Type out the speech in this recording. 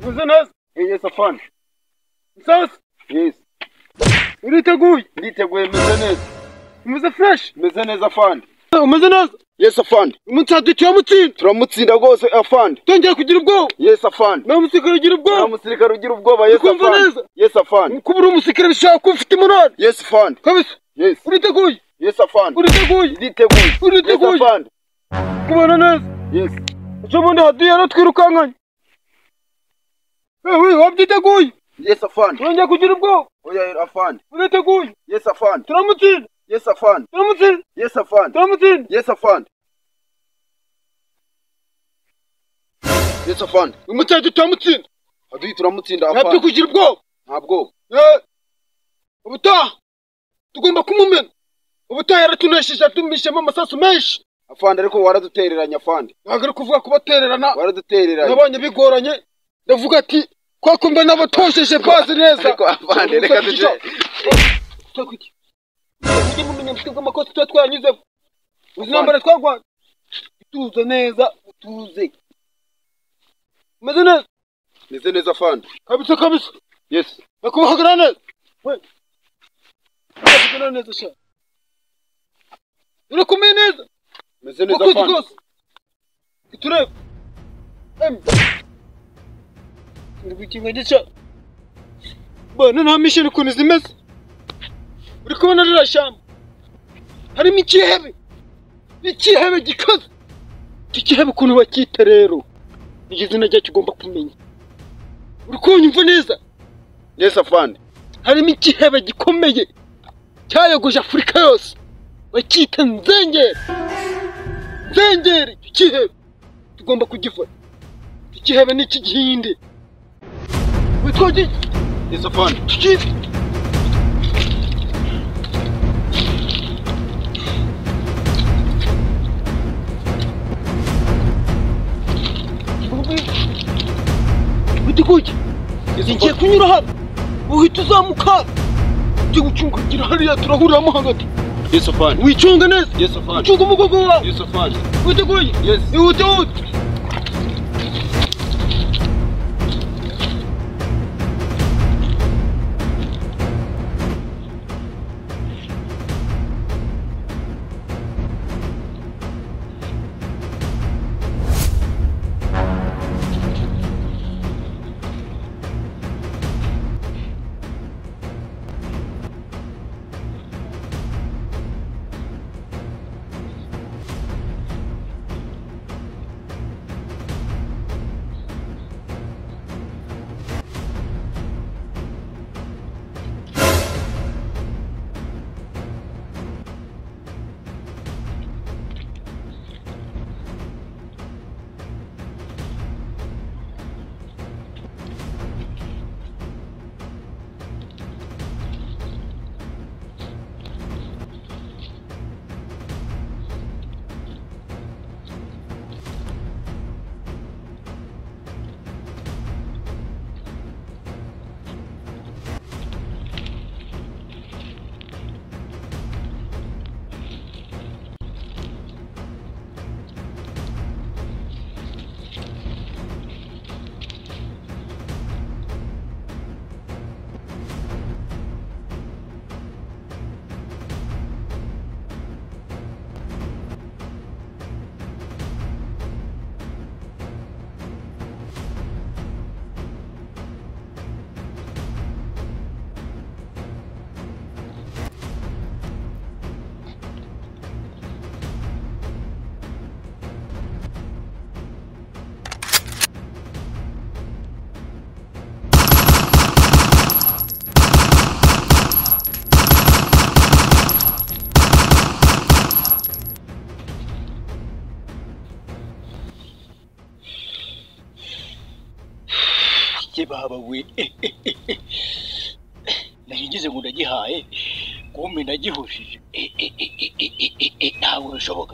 Business? Yes, afande. Sauce? Yes. Uriteguye? Nditeguye meze neza. Umeze fresh? Meze neza afande. Umeze neza? Yes, afande. Umunsi turamutsinda. Turamutsinda rwose afande. Tongera kugira ubwoba. Yes, afande. Nta musirikare ugira ubwoba. Nta musirikare ugira ubwoba. Yes, afande. Yes, afande. Kuba uri umusirikare bishaka kuba ufite morale. Yes, afande. Kabisa. Yes. Uriteguye? Yes, afande. Uriteguye? Nditeguye. Uriteguye? Yes, afande. Kubana neza. Yes. Ejo bundi haduye yaratwirukankanye. Wabyiteguye? Yes, afande. Urongera kugira ubwoba. Oya afande. Uriteguye? Yes, afande. Turamutsinda. Yes, afande. Turamutsinda. Yes, afande. Turamutsinda. Yes, afande. Yes, afande. Umutsinda turamutsinda. Haduye turamutsinda Ntabyo afande. kugira ubwoba. Ntabwo. Ubutaha tugomba kumumena. Ubutaha yaratunesheje atumishemo amasasu menshi. Afande ariko waradutereranya afande. Ntabwo ari kuvuga kubatererana. Waradutereranya. Nabonye bigoranye. Ndavuga ati kwako mba nabatosheje bazi neza. Ariko afande reka tuje. Ujye mumenya mfite amakosa tuba twanyuzemo. Uzi nambara twagwana. Utuze neza, utuze. Umeze neza? Meze neza afande. Kabisa kabisa. Yes. Bakubahagarara neza. We. Bakubahagarara neza sha. Urakomeye neza. Meze neza afande. Wakoze iturebe. Ngukinga gica. Bana nta mission ukuntu zimeze. Uri kubona rira shamba. Harimo ikihebe gikaze. Ikihebe ukuntu bakita rero. Igizina rya kigomba kumenya. Uri kunyumva neza? Yes afande. Harimo ikihebe gikomeye. Cyayogoje Afurika yose. Bakita nzengeri. Nzengeri ikihebe. Tugomba kugifata. Ikihebe ni ikigihinde. Witwaje? Yes afande. Tukizi. Witikuye. Ngiye kunyura hano. Uhita uzamuka. Ujye gucungagira hariya turahuriramo hagati. Yes afande. Wicunga neza. Yes afande. Ucunga umugogo wawe. Yes afande. Witikuye. Yes. Ihute. Baba we nagize ngo ndagihaye kumbe ndagihushije ntabwo bishoboka